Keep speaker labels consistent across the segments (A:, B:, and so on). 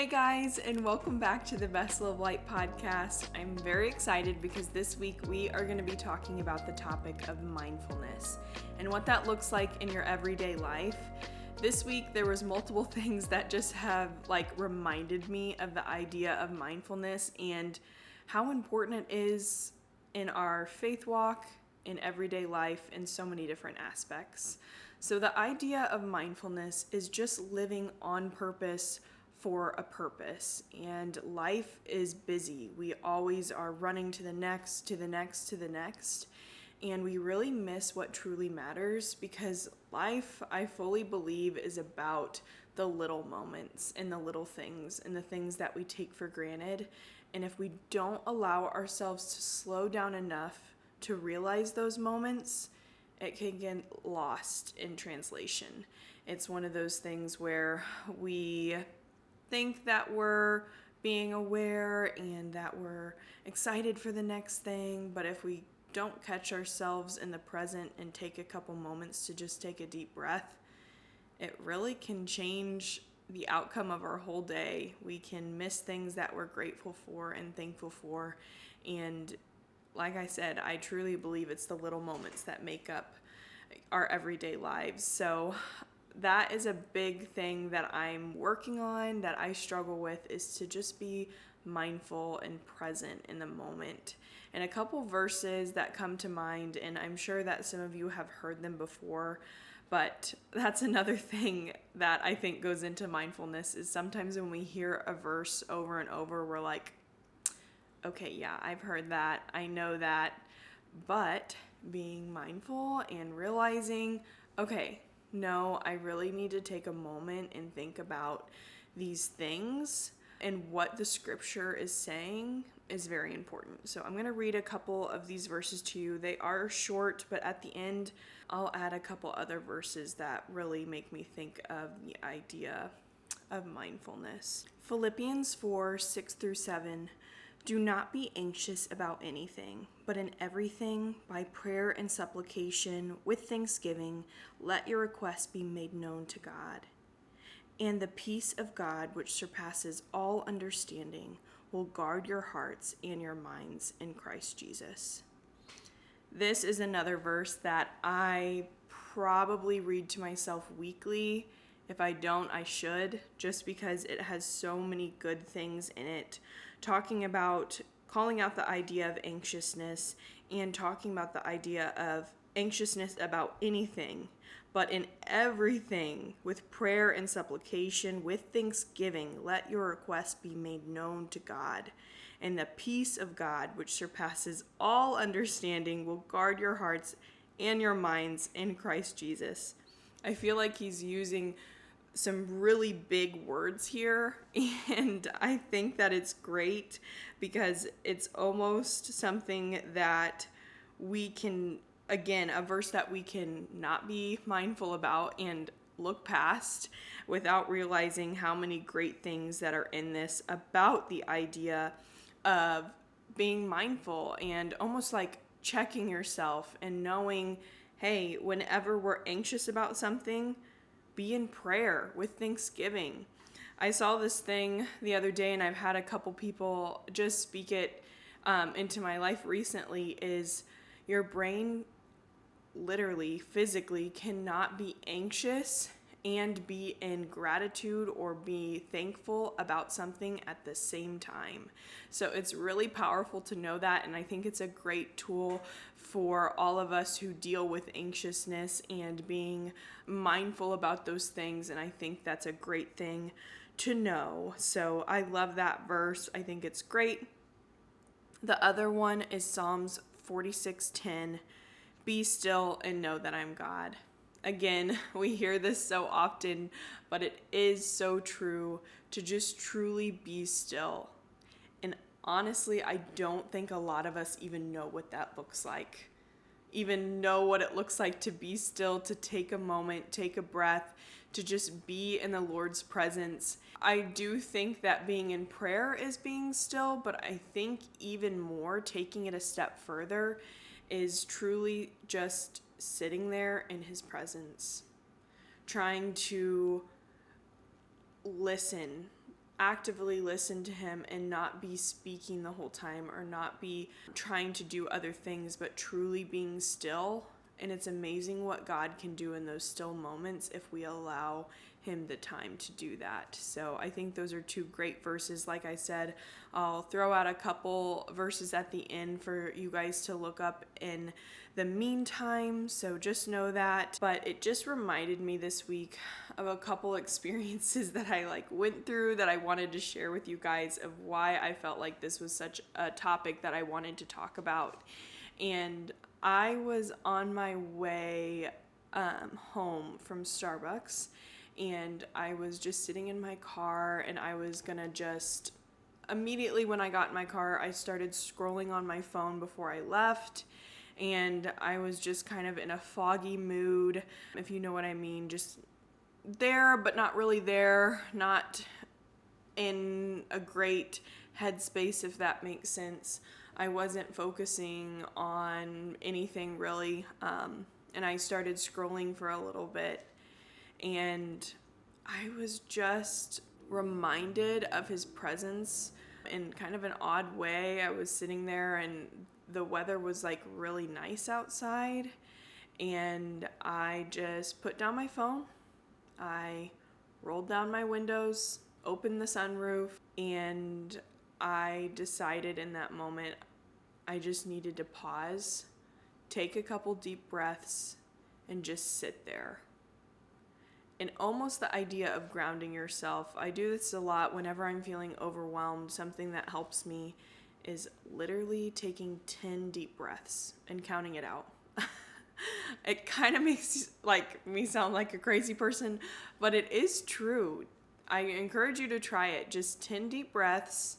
A: Hey guys, and welcome back to the Vessel of Light podcast. I'm very excited because this week we are going to be talking about the topic of mindfulness and what that looks like in your everyday life. This week there was multiple things that just have reminded me of the idea of mindfulness and how important it is in our faith walk, in everyday life, in so many different aspects. So the idea of mindfulness is just living on purpose for a purpose, and life is busy. We always are running to the next, and we really miss what truly matters because life, I fully believe, is about the little moments and the little things and the things that we take for granted. And if we don't allow ourselves to slow down enough to realize those moments, it can get lost in translation. It's one of those things where we think that we're being aware and that we're excited for the next thing, but if we don't catch ourselves in the present and take a couple moments to just take a deep breath, it really can change the outcome of our whole day. We can miss things that we're grateful for and thankful for, and like I said, I truly believe it's the little moments that make up our everyday lives. So that is a big thing that I'm working on, that I struggle with, is to just be mindful and present in the moment. And a couple verses that come to mind, and I'm sure that some of you have heard them before, but that's another thing that I think goes into mindfulness, is sometimes when we hear a verse over and over, we're like, okay, yeah, I've heard that, I know that, but being mindful and realizing, okay, no, I really need to take a moment and think about these things, and what the scripture is saying is very important. So I'm going to read a couple of these verses to you. They are short, but at the end, I'll add a couple other verses that really make me think of the idea of mindfulness. Philippians 4:6-7. Do not be anxious about anything, but in everything, by prayer and supplication, with thanksgiving, let your requests be made known to God. And the peace of God, which surpasses all understanding, will guard your hearts and your minds in Christ Jesus. This is another verse that I probably read to myself weekly. If I don't, I should, just because it has so many good things in it. Talking about, calling out the idea of anxiousness, and talking about the idea of anxiousness about anything, but in everything, with prayer and supplication, with thanksgiving, let your requests be made known to God. And the peace of God, which surpasses all understanding, will guard your hearts and your minds in Christ Jesus. I feel like he's using some really big words here, and I think that it's great because it's almost something that we can, again, a verse that we can not be mindful about and look past without realizing how many great things that are in this about the idea of being mindful and almost like checking yourself and knowing, hey, whenever we're anxious about something, be in prayer with thanksgiving. I saw this thing the other day, and I've had a couple people just speak it into my life recently, is your brain literally, physically cannot be anxious and be in gratitude or be thankful about something at the same time. So it's really powerful to know that, and I think it's a great tool for all of us who deal with anxiousness and being mindful about those things, and I think that's a great thing to know. So I love that verse. I think it's great. The other one is Psalms 46:10. Be still and know that I'm God. Again, we hear this so often, but it is so true to just truly be still. And honestly, I don't think a lot of us even know what that looks like. Even know what it looks like to be still, to take a moment, take a breath, to just be in the Lord's presence. I do think that being in prayer is being still, but I think even more, taking it a step further, is truly just sitting there in his presence, trying to listen. actively listen to him and not be speaking the whole time or not be trying to do other things, but truly being still. And it's amazing what God can do in those still moments if we allow him the time to do that. So I think those are two great verses. Like I said, I'll throw out a couple verses at the end for you guys to look up in the meantime, so just know that. But it just reminded me this week of a couple experiences that I went through that I wanted to share with you guys, of why I felt like this was such a topic that I wanted to talk about. And I was on my way home from Starbucks, and I was just sitting in my car, and I was gonna just immediately when I got in my car, I started scrolling on my phone before I left. And I was just kind of in a foggy mood, if you know what I mean, just there, but not really there, not in a great headspace, if that makes sense. I wasn't focusing on anything really, and I started scrolling for a little bit, and I was just reminded of his presence in kind of an odd way. I was sitting there, and the weather was really nice outside, and I just put down my phone. I rolled down my windows, opened the sunroof, and I decided in that moment I just needed to pause, take a couple deep breaths, and just sit there. And almost the idea of grounding yourself. I do this a lot whenever I'm feeling overwhelmed. Something that helps me is literally taking 10 deep breaths and counting it out. It kind of makes me sound like a crazy person, but it is true. I encourage you to try it. Just 10 deep breaths,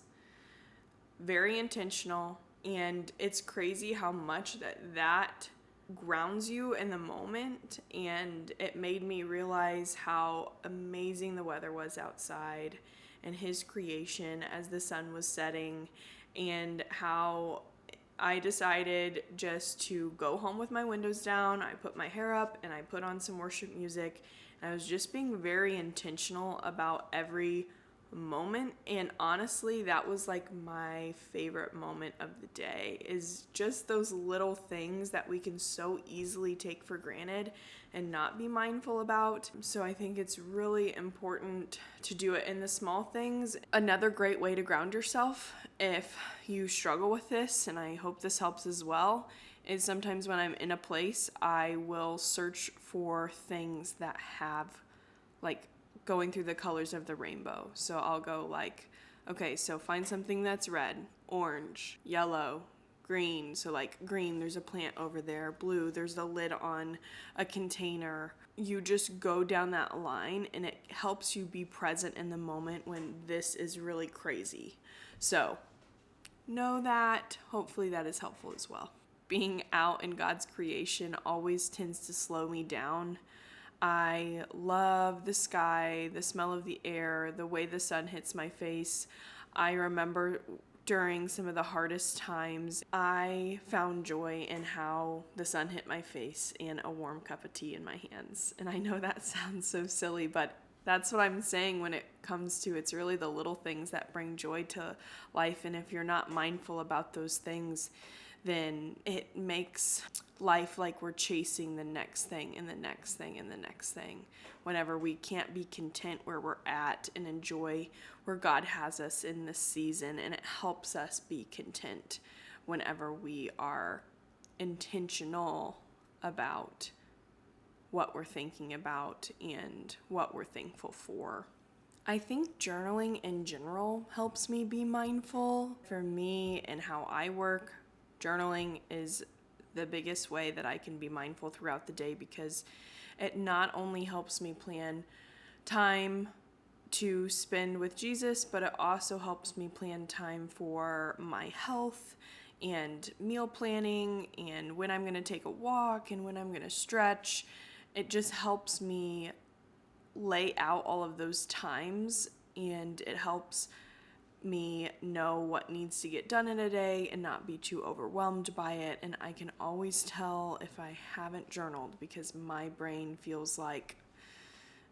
A: very intentional, and it's crazy how much that grounds you in the moment. And it made me realize how amazing the weather was outside and his creation as the sun was setting, and how I decided just to go home with my windows down. I put my hair up and I put on some worship music, and I was just being very intentional about every moment. And honestly, that was my favorite moment of the day, is just those little things that we can so easily take for granted and not be mindful about. So I think it's really important to do it in the small things. Another great way to ground yourself, if you struggle with this, and I hope this helps as well, is sometimes when I'm in a place, I will search for things that have going through the colors of the rainbow. So I'll go okay, so find something that's red, orange, yellow, green. So green, there's a plant over there. Blue, there's the lid on a container. You just go down that line, and it helps you be present in the moment when this is really crazy. So know that. Hopefully that is helpful as well. Being out in God's creation always tends to slow me down. I love the sky, the smell of the air, the way the sun hits my face. I remember during some of the hardest times, I found joy in how the sun hit my face and a warm cup of tea in my hands. And I know that sounds so silly, but that's what I'm saying when it comes to, it's really the little things that bring joy to life. And if you're not mindful about those things, then it makes life like we're chasing the next thing and the next thing and the next thing, whenever we can't be content where we're at and enjoy where God has us in this season. And it helps us be content whenever we are intentional about what we're thinking about and what we're thankful for. I think journaling in general helps me be mindful. For me and how I work, journaling is the biggest way that I can be mindful throughout the day, because it not only helps me plan time to spend with Jesus, but it also helps me plan time for my health and meal planning and when I'm going to take a walk and when I'm going to stretch. It just helps me lay out all of those times, and it helps me know what needs to get done in a day and not be too overwhelmed by it. And I can always tell if I haven't journaled, because my brain feels like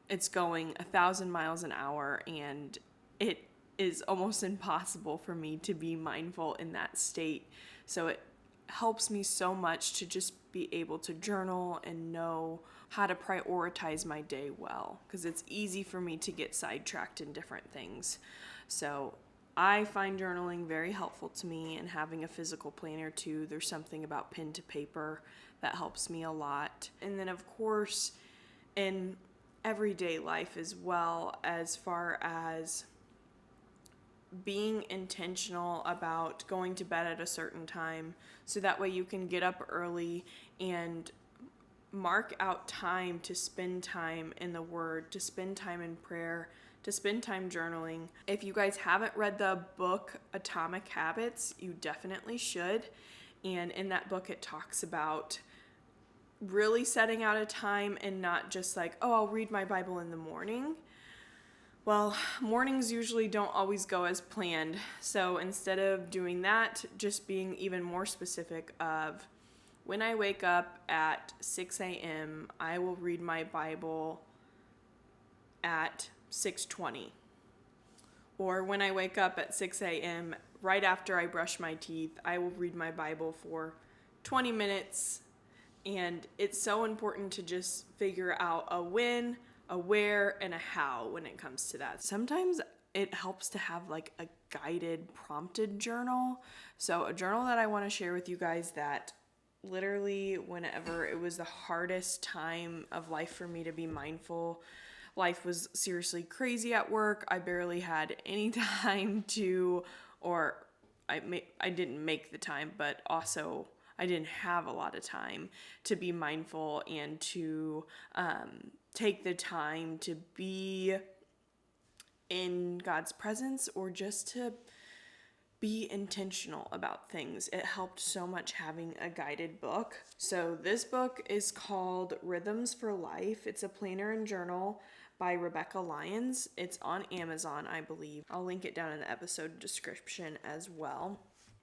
A: it's going 1,000 miles an hour, and it is almost impossible for me to be mindful in that state. So it helps me so much to just be able to journal and know how to prioritize my day well, because it's easy for me to get sidetracked in different things. So I find journaling very helpful to me, and having a physical planner too. There's something about pen to paper that helps me a lot. And then of course in everyday life as well, as far as being intentional about going to bed at a certain time, so that way you can get up early and mark out time to spend time in the Word, to spend time in prayer, to spend time journaling. If you guys haven't read the book Atomic Habits, you definitely should. And in that book it talks about really setting out a time, and not just like, oh, I'll read my Bible in the morning. Well, mornings usually don't always go as planned. So instead of doing that, just being even more specific of, when I wake up at 6 a.m., I will read my Bible at 6:20. Or when I wake up at 6 a.m., right after I brush my teeth, I will read my Bible for 20 minutes. And it's so important to just figure out a when, a where, and a how when it comes to that. Sometimes it helps to have like a guided, prompted journal. So a journal that I want to share with you guys, that literally whenever it was the hardest time of life for me to be mindful, life was seriously crazy at work. I barely had any time to, or I didn't make the time, but also I didn't have a lot of time to be mindful and to take the time to be in God's presence, or just to be intentional about things. It helped so much having a guided book. So this book is called Rhythms for Life. It's a planner and journal by Rebecca Lyons. It's on Amazon, I believe. I'll link it down in the episode description as well.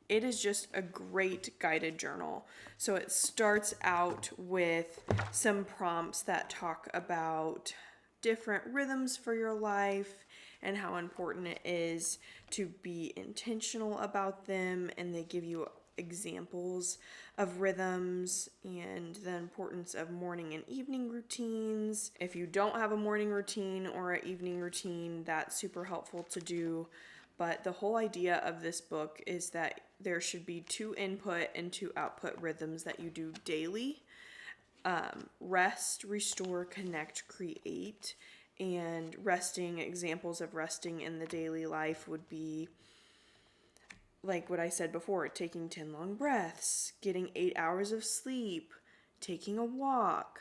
A: It is just a great guided journal. So it starts out with some prompts that talk about different rhythms for your life and how important it is to be intentional about them. And they give you examples of rhythms and the importance of morning and evening routines. If you don't have a morning routine or an evening routine, that's super helpful to do. But the whole idea of this book is that there should be 2 input and 2 output rhythms that you do daily. Rest, restore, connect, create. And resting, examples of resting in the daily life would be, like what I said before, taking 10 long breaths, getting 8 hours of sleep, taking a walk,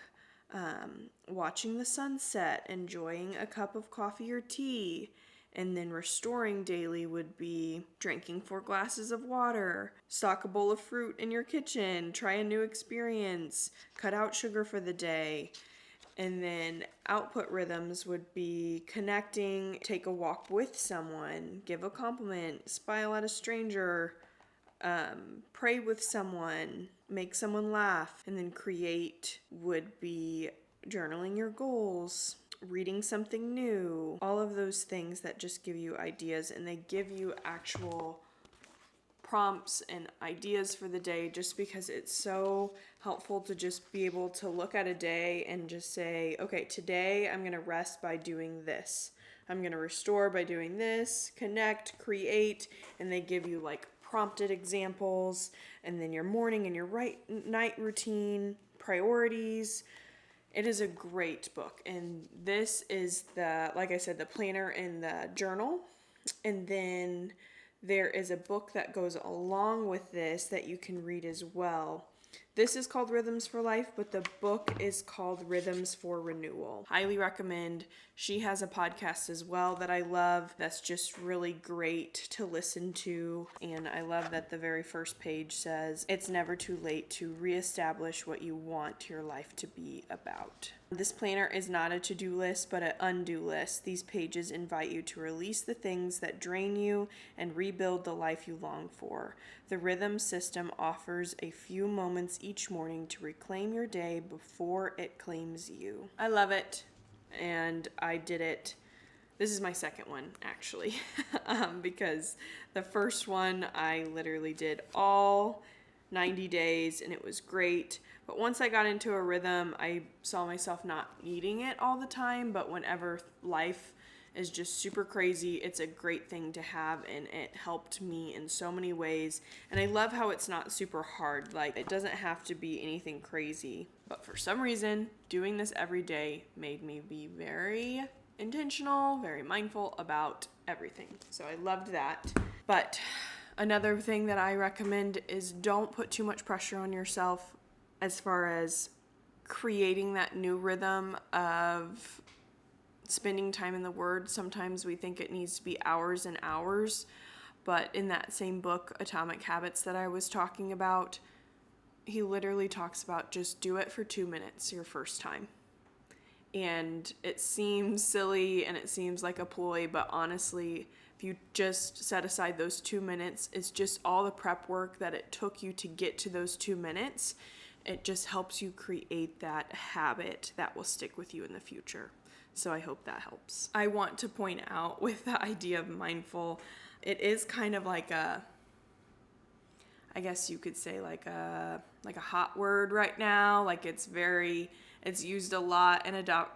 A: watching the sunset, enjoying a cup of coffee or tea. And then restoring daily would be drinking 4 glasses of water, stock a bowl of fruit in your kitchen, try a new experience, cut out sugar for the day. And then output rhythms would be connecting, take a walk with someone, give a compliment, smile at a stranger, pray with someone, make someone laugh. And then create would be journaling your goals, reading something new, all of those things that just give you ideas, and they give you actual prompts and ideas for the day, just because it's so helpful to just be able to look at a day and just say, okay, today I'm going to rest by doing this. I'm going to restore by doing this, connect, create, and they give you like prompted examples, and then your morning and your night routine, priorities. It is a great book, and this is like I said, the planner and the journal. And then there is a book that goes along with this that you can read as well. This is called Rhythms for Life, but the book is called Rhythms for Renewal. Highly recommend. She has a podcast as well that I love that's just really great to listen to. And I love that the very first page says, it's never too late to reestablish what you want your life to be about. This planner is not a to-do list, but an undo list. These pages invite you to release the things that drain you and rebuild the life you long for. The rhythm system offers a few moments each morning to reclaim your day before it claims you. I love it, and I did it This is my second one, actually, because the first one I literally did all 90 days and it was great. But once I got into a rhythm, I saw myself not needing it all the time. But whenever life is just super crazy, it's a great thing to have, and it helped me in so many ways. And I love how it's not super hard. Like, it doesn't have to be anything crazy. But for some reason, doing this every day made me be very intentional, very mindful about everything. So I loved that. But another thing that I recommend is don't put too much pressure on yourself as far as creating that new rhythm of spending time in the Word. Sometimes we think it needs to be hours and hours, but in that same book, Atomic Habits, that I was talking about, he literally talks about just do it for 2 minutes your first time. And it seems silly and it seems like a ploy, but honestly, if you just set aside those 2 minutes, it's just all the prep work that it took you to get to those 2 minutes. It just helps you create that habit that will stick with you in the future. So I hope that helps. I want to point out with the idea of mindful, it is kind of like I guess you could say like a hot word right now. Like it's used a lot in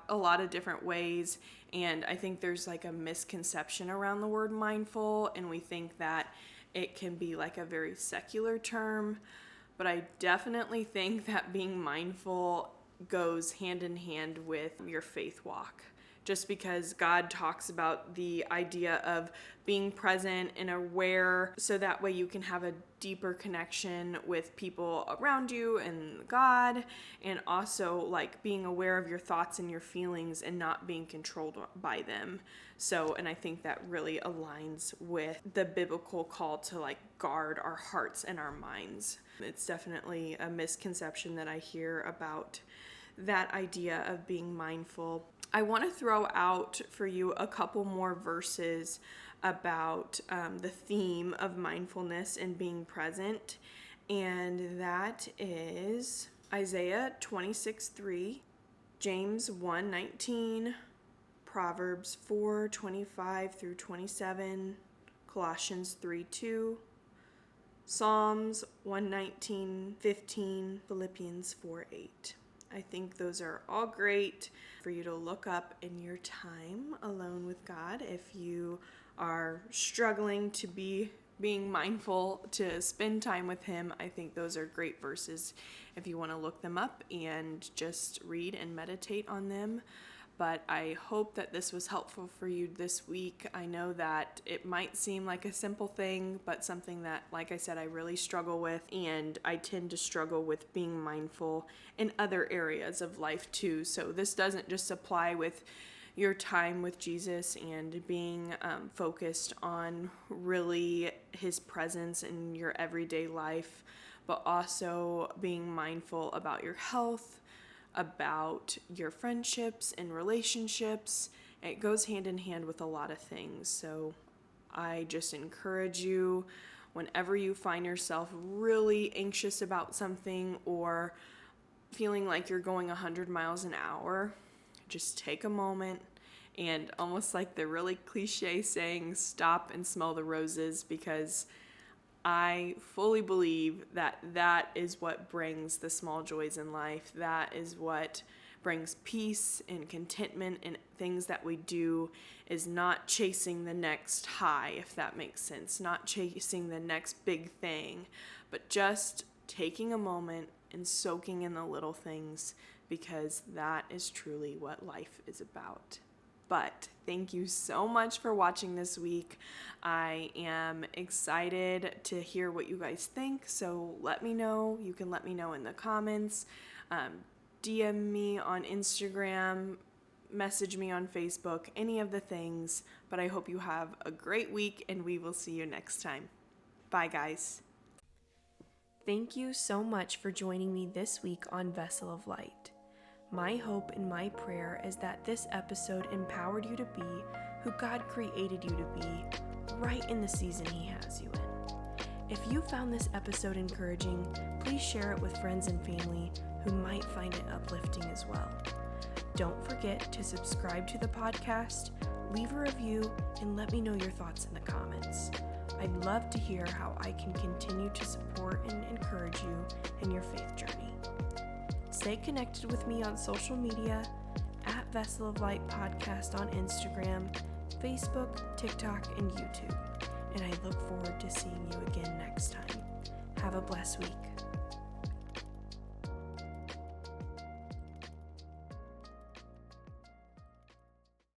A: a lot of different ways. And I think there's like a misconception around the word mindful, and we think that it can be like a very secular term. But I definitely think that being mindful goes hand in hand with your faith walk. Just because God talks about the idea of being present and aware, so that way you can have a deeper connection with people around you and God, and also like being aware of your thoughts and your feelings and not being controlled by them. So, and I think that really aligns with the biblical call to like guard our hearts and our minds. It's definitely a misconception that I hear about that idea of being mindful. I want to throw out for you a couple more verses about the theme of mindfulness and being present, and that is Isaiah 26:3, James 1:19, Proverbs 4:25 through 27, Colossians 3:2, Psalms 119:15, Philippians 4:8. I think those are all great for you to look up in your time alone with God. If you are struggling to being mindful, to spend time with Him, I think those are great verses if you want to look them up and just read and meditate on them. But I hope that this was helpful for you this week. I know that it might seem like a simple thing, but something that, like I said, I really struggle with, and I tend to struggle with being mindful in other areas of life too. So this doesn't just apply with your time with Jesus and being focused on really His presence in your everyday life, but also being mindful about your health, about your friendships and relationships. It goes hand in hand with a lot of things. So I just encourage you, whenever you find yourself really anxious about something or feeling like you're going 100 miles an hour, just take a moment and, almost like the really cliche saying, stop and smell the roses, because I fully believe that that is what brings the small joys in life. That is what brings peace and contentment in things that we do, is not chasing the next high, if that makes sense, not chasing the next big thing, but just taking a moment and soaking in the little things, because that is truly what life is about. But thank you so much for watching this week. I am excited to hear what you guys think, so let me know. You can let me know in the comments, DM me on Instagram, message me on Facebook, any of the things. But I hope you have a great week, and we will see you next time. Bye, guys. Thank you so much for joining me this week on Vessel of Light. My hope and my prayer is that this episode empowered you to be who God created you to be right in the season He has you in. If you found this episode encouraging, please share it with friends and family who might find it uplifting as well. Don't forget to subscribe to the podcast, leave a review and let me know your thoughts in the comments. I'd love to hear how I can continue to support and encourage you in your faith journey. Stay connected with me on social media at Vessel of Light Podcast on Instagram, Facebook, TikTok, and YouTube. And I look forward to seeing you again next time. Have a blessed week.